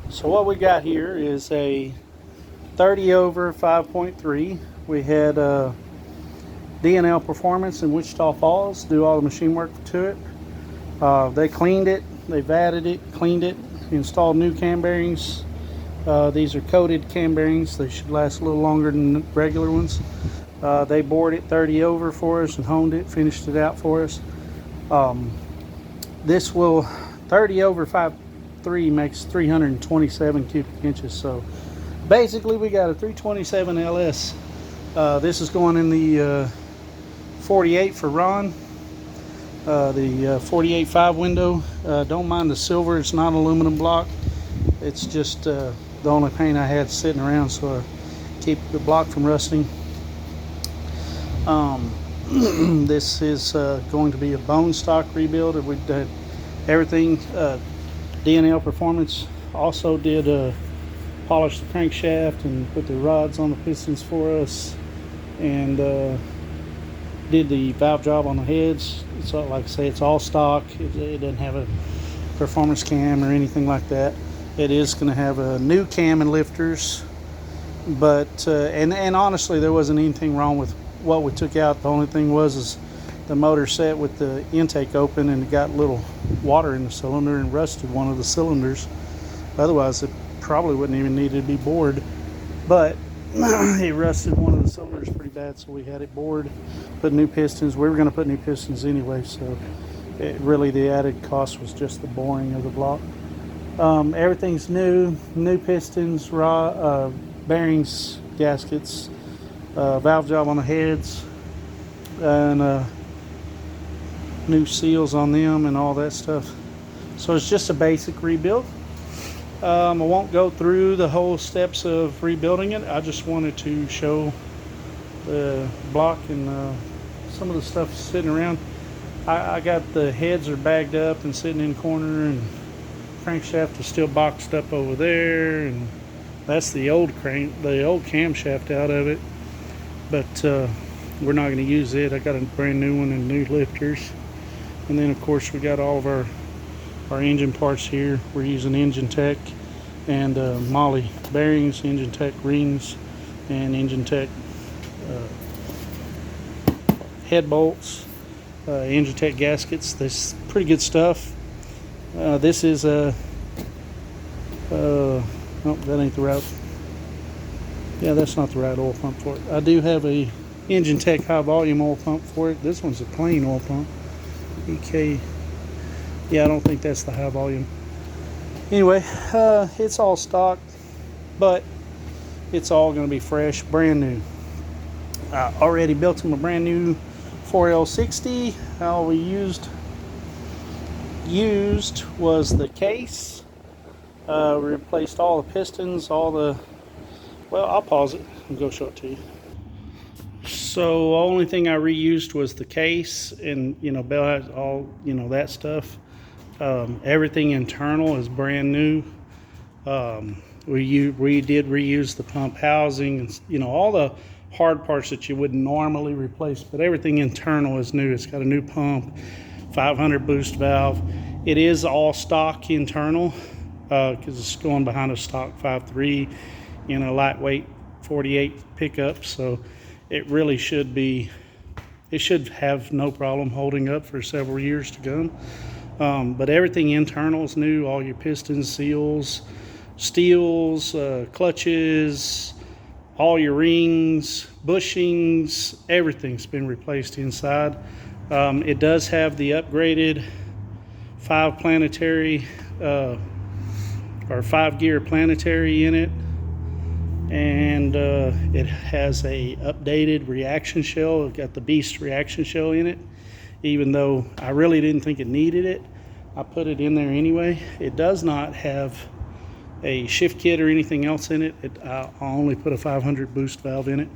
So what we got here is a 30 over 5.3. We had D&L Performance in Wichita Falls do all the machine work to it. They cleaned it, they've added it, cleaned it, installed new cam bearings. These are coated cam bearings. They should last a little longer than regular ones. They bored it 30 over for us and honed it, finished it out for us. This will 30 over 5.3 makes 327 cubic inches. So basically we got a 327 LS. This is going in the 48 for Ron. The 48.5 window. Don't mind the silver, it's not aluminum block. It's just the only paint I had sitting around, so I keep the block from rusting. This is going to be a bone stock rebuild. We did everything. D&L Performance also did polish the crankshaft and put the rods on the pistons for us, and did the valve job on the heads. It's all, like I say, it's all stock. It doesn't have a performance cam or anything like that. It is going to have a new cam and lifters, but and honestly, there wasn't anything wrong with what we took out. The only thing was the motor set with the intake open, and it got a little water in the cylinder and rusted one of the cylinders. Otherwise, it probably wouldn't even need to be bored, but it rusted one of the cylinders pretty bad, so we had it bored, put new pistons. We were going to put new pistons anyway, so really the added cost was just the boring of the block. Everything's new pistons, bearings, gaskets, valve job on the heads, and new seals on them and all that stuff. So it's just a basic rebuild. I won't go through the whole steps of rebuilding it. I just wanted to show the block and some of the stuff sitting around. I got the heads are bagged up and sitting in the corner, and crankshaft is still boxed up over there, and that's the old camshaft out of it, but we're not going to use it. I got a brand new one and new lifters, and then of course we got all of our engine parts here. We're using Engine Tech and Molly bearings, Engine Tech rings, and Engine Tech head bolts, Engine Tech gaskets. This is pretty good stuff. This is a oh, that ain't the right. Yeah, that's not the right oil pump for it. I do have a Engine Tech high volume oil pump for it. This one's a plain oil pump. EK. Yeah, I don't think that's the high volume. Anyway, it's all stock, but it's all going to be fresh, brand new. I already built them a brand new 4L60. All we used was the case. We replaced all the pistons, well, I'll pause it and go show it to you. So the only thing I reused was the case, and Bell has all that stuff. Everything internal is brand new. We did reuse the pump housing, and all the hard parts that you wouldn't normally replace, but everything internal is new. It's got a new pump, 500 boost valve. It is all stock internal, because it's going behind a stock 5.3 in a lightweight 48 pickup, so it really should have no problem holding up for several years to come. But everything internal is new. All your pistons, seals, steels, clutches, all your rings, bushings, everything's been replaced inside. It does have the upgraded 5 gear planetary in it, and it has a updated reaction shell. It's got the Beast reaction shell in it. Even though I really didn't think it needed it, I put it in there anyway. It does not have a shift kit or anything else in it. I only put a 500 boost valve in it,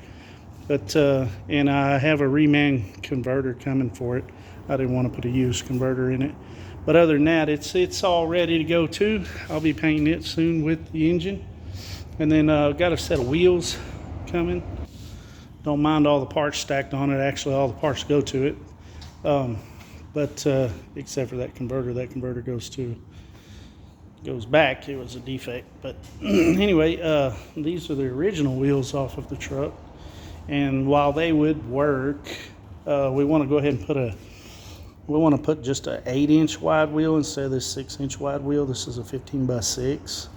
but and I have a reman converter coming for it. I didn't want to put a used converter in it, but other than that, it's all ready to go too. I'll be painting it soon with the engine, and then got a set of wheels coming. Don't mind all the parts stacked on it. Actually, all the parts go to it. But except for that converter goes to goes back, it was a defect. But anyway, these are the original wheels off of the truck. And while they would work, we want to go ahead and put just an 8-inch wide wheel instead of this 6-inch wide wheel. This is a 15x6.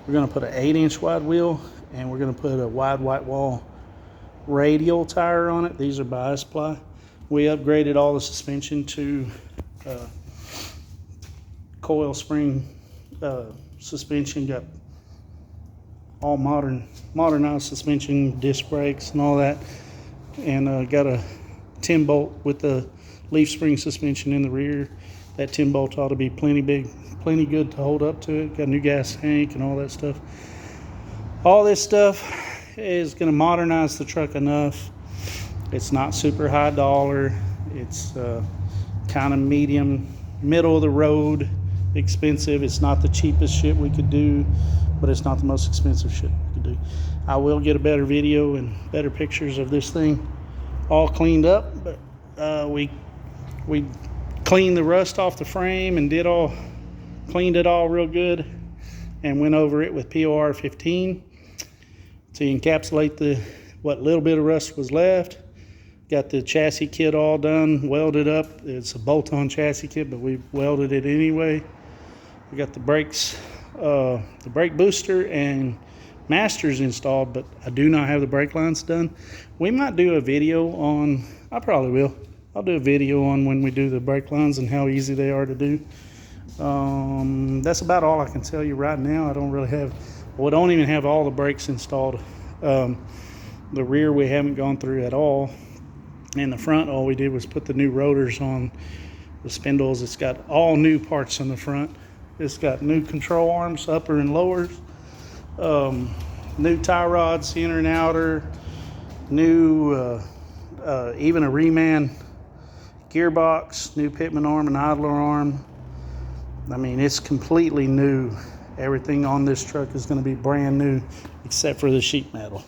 We're going to put an 8-inch wide wheel, and we're going to put a wide white wall radial tire on it. These are Bi-Sply. We upgraded all the suspension to coil spring suspension. Got all modernized suspension, disc brakes and all that, and got a 10 bolt with the leaf spring suspension in the rear. That 10 bolt ought to be plenty big, plenty good to hold up to it. Got a new gas tank and all that stuff. All this stuff is going to modernize the truck enough. It's not super high dollar. It's kind of medium, middle of the road expensive. It's not the cheapest shit we could do, but it's not the most expensive shit we could do. I will get a better video and better pictures of this thing all cleaned up, but we cleaned the rust off the frame and cleaned it all real good, and went over it with POR 15 to encapsulate what little bit of rust was left. Got the chassis kit all done, welded up. It's a bolt-on chassis kit, but we welded it anyway. We got the brakes, the brake booster and masters installed, but I do not have the brake lines done. We might do a video on, I probably will. I'll do a video on when we do the brake lines and how easy they are to do. That's about all I can tell you right now. We don't even have all the brakes installed. The rear we haven't gone through at all. In the front, all we did was put the new rotors on the spindles. It's got all new parts on the front. It's got new control arms, upper and lowers, new tie rods, inner and outer, new, even a reman gearbox, new pitman arm and idler arm. I mean, it's completely new. Everything on this truck is going to be brand new except for the sheet metal.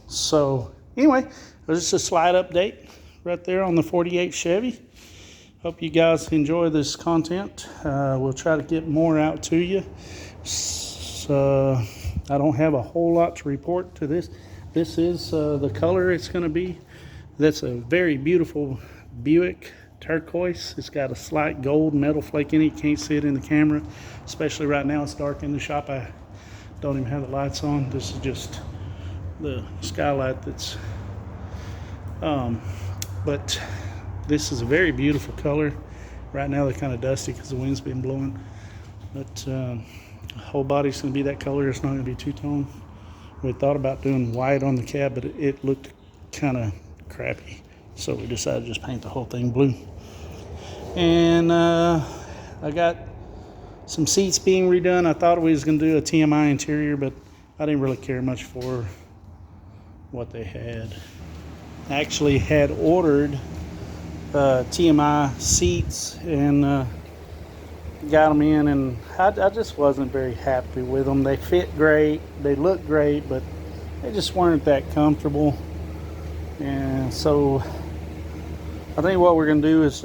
So anyway, it was just a slight update right there on the 48 Chevy. Hope you guys enjoy this content. We'll try to get more out to you. I don't have a whole lot to report to this. This is the color it's going to be. That's a very beautiful Buick turquoise. It's got a slight gold metal flake in it. You can't see it in the camera, especially right now. It's dark in the shop. I don't even have the lights on. This is just the skylight that's but this is a very beautiful color. Right now they're kind of dusty because the wind's been blowing, but the whole body's going to be that color. It's not going to be two-tone. We thought about doing white on the cab, but it looked kind of crappy, so we decided to just paint the whole thing blue. And I got some seats being redone. I thought we was going to do a TMI interior, but I didn't really care much for what they had. I actually had ordered TMI seats and got them in, and I just wasn't very happy with them. They fit great, they look great, but they just weren't that comfortable. And so I think what we're going to do is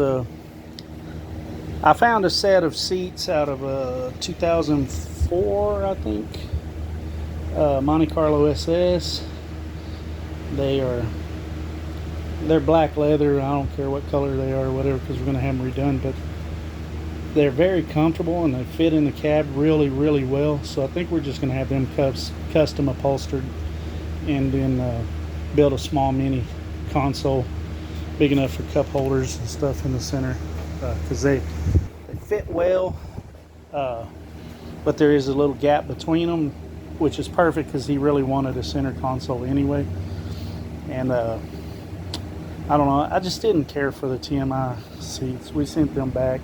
I found a set of seats out of 2004, I think, Monte Carlo SS. They're black leather. I don't care what color they are or whatever, because we're going to have them redone, but they're very comfortable and they fit in the cab really, really well. So I think we're just going to have them custom upholstered, and then build a small mini console big enough for cup holders and stuff in the center, because they fit well, but there is a little gap between them, which is perfect because he really wanted a center console anyway. And I don't know, I just didn't care for the TMI seats. We sent them back.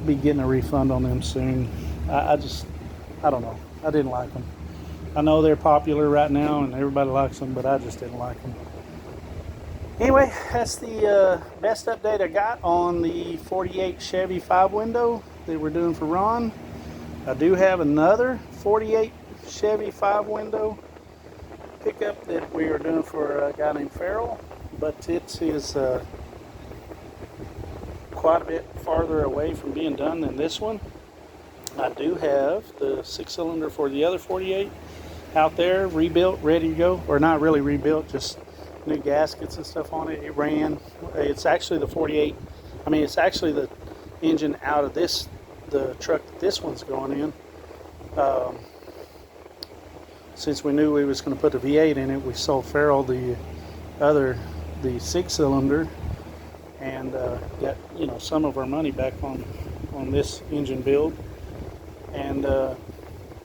Be getting a refund on them soon. I don't know, I didn't like them. I know they're popular right now and everybody likes them, but I just didn't like them. Anyway, that's the best update I got on the 48 Chevy 5-window that we're doing for Ron. I do have another 48 Chevy 5-window pickup that we are doing for a guy named Farrell, but it is quite a bit farther away from being done than this one. I do have the 6-cylinder for the other 48 out there, rebuilt, ready to go. Or not really rebuilt, just new gaskets and stuff on it. It ran. It's actually the 48. I mean, it's actually the engine out of this, the truck that this one's going in. Since we knew we was going to put a V8 in it, we sold Farrell the 6-cylinder and got, you know, some of our money back on this engine build. And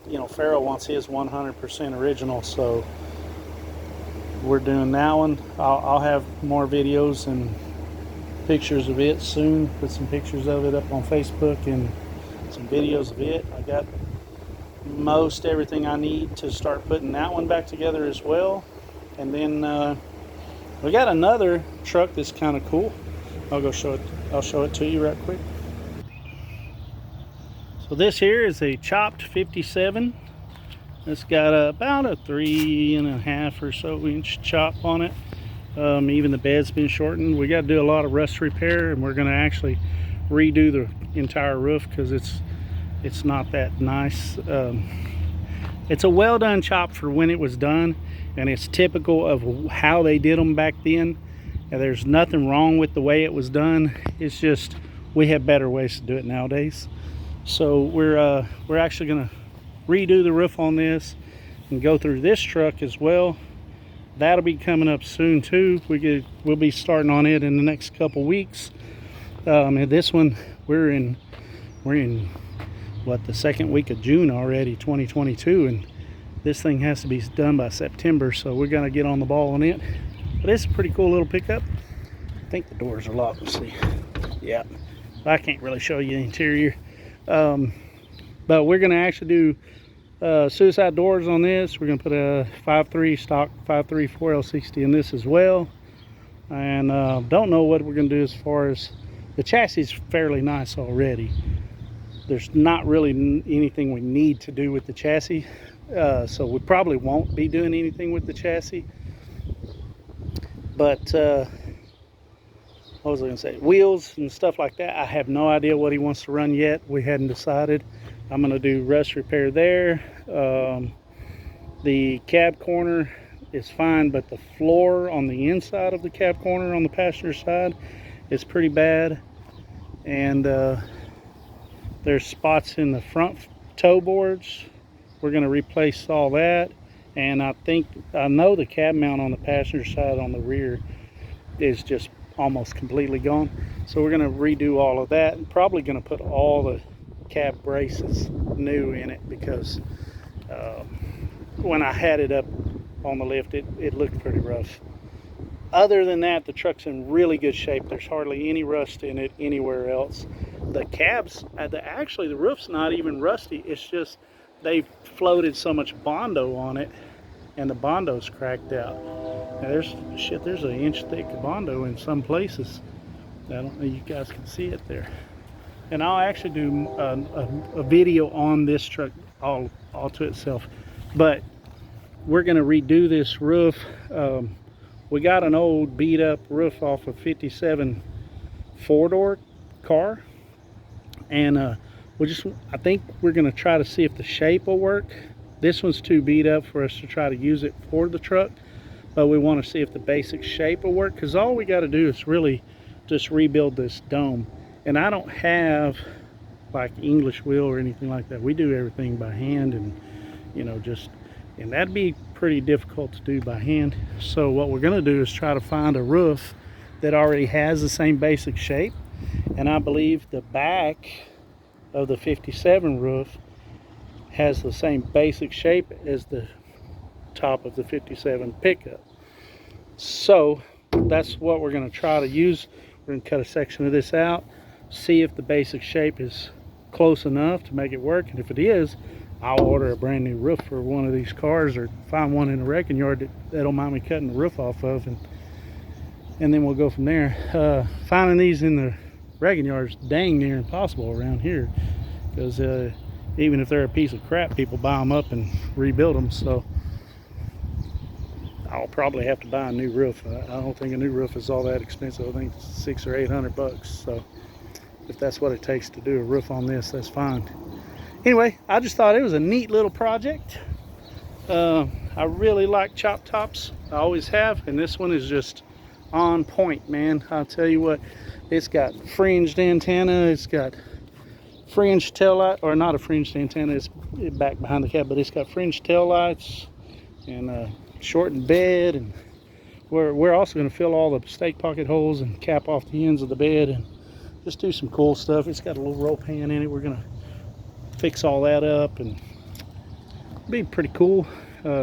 you know, Farrell wants his 100% original, so we're doing that one. I'll have more videos and pictures of it soon. Put some pictures of it up on Facebook and some videos of it. I got most everything I need to start putting that one back together as well. And then we got another truck that's kind of cool. I'll show it to you right quick. So this here is a chopped 57. It's got about a 3.5 or so inch chop on it. Even the bed's been shortened. We got to do a lot of rust repair, and we're going to actually redo the entire roof because it's not that nice. It's a well done chop for when it was done, and it's typical of how they did them back then. And there's nothing wrong with the way it was done. It's just we have better ways to do it nowadays. So we're actually going to redo the roof on this and go through this truck as well. That'll be coming up soon too. We'll be starting on it in the next couple weeks. And this one we're in what, the second week of June already, 2022, and this thing has to be done by September, so we're gonna get on the ball on it. But it's a pretty cool little pickup. I think the doors are locked. Let's see. Yeah, I can't really show you the interior. But we're gonna actually do suicide doors on this. We're gonna put a 5.3 stock 5.3 4L60 in this as well. And don't know what we're gonna do as far as the chassis is fairly nice already. There's not really anything we need to do with the chassis, so we probably won't be doing anything with the chassis. But what was I gonna say? Wheels and stuff like that, I have no idea what he wants to run yet. We hadn't decided. I'm gonna do rust repair there. The cab corner is fine, but the floor on the inside of the cab corner on the passenger side is pretty bad. And there's spots in the front toe boards. We're gonna replace all that. And I know the cab mount on the passenger side on the rear is just almost completely gone. So we're gonna redo all of that, and probably gonna put all the cab braces new in it, because when I had it up on the lift, it looked pretty rough. Other than that, the truck's in really good shape. There's hardly any rust in it anywhere else. The cabs, actually the roof's not even rusty. It's just they floated so much Bondo on it, and the Bondo's cracked out. Now there's an inch thick Bondo in some places. I don't know if you guys can see it there. And I'll actually do a video on this truck all to itself. But we're gonna redo this roof. We got an old beat up roof off a 57 4-door car, and I think we're gonna try to see if the shape will work. This one's too beat up for us to try to use it for the truck, but we want to see if the basic shape will work, because all we got to do is really just rebuild this dome. And I don't have like English wheel or anything like that. We do everything by hand, and you know, and that'd be pretty difficult to do by hand. So what we're going to do is try to find a roof that already has the same basic shape. And I believe the back of the 57 roof has the same basic shape as the top of the 57 pickup. So that's what we're going to try to use. We're going to cut a section of this out, see if the basic shape is close enough to make it work, and if it is, I'll order a brand new roof for one of these cars, or find one in a wrecking yard that don't mind me cutting the roof off of, and then we'll go from there. Finding these in the wrecking yard is dang near impossible around here, because even if they're a piece of crap, people buy them up and rebuild them. So I'll probably have to buy a new roof. I don't think a new roof is all that expensive. I think it's $600 or $800. So if that's what it takes to do a roof on this, that's fine. Anyway, I just thought it was a neat little project. I really like chop tops. I always have, and this one is just on point, man. I'll tell you what, it's got fringed antenna, it's got fringed tail light, or not a fringed antenna, it's back behind the cab, but it's got fringed tail lights and shortened bed, and we're also going to fill all the stake pocket holes and cap off the ends of the bed and just do some cool stuff. It's got a little rope hand in it. We're going to fix all that up and be pretty cool.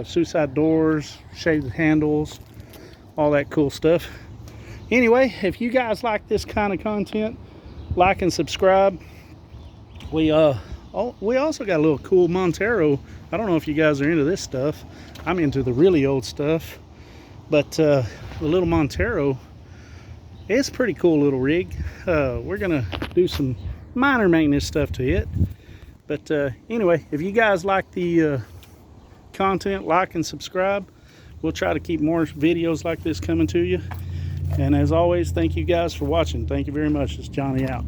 Suicide doors, shaded handles, all that cool stuff. Anyway, if you guys like this kind of content, like and subscribe. We also got a little cool Montero. I don't know if you guys are into this stuff. I'm into the really old stuff, but the little Montero, it's a pretty cool little rig. We're gonna do some minor maintenance stuff to it, but anyway, if you guys like the content, like and subscribe. We'll try to keep more videos like this coming to you. And as always, thank you guys for watching. Thank you very much. It's Johnny out.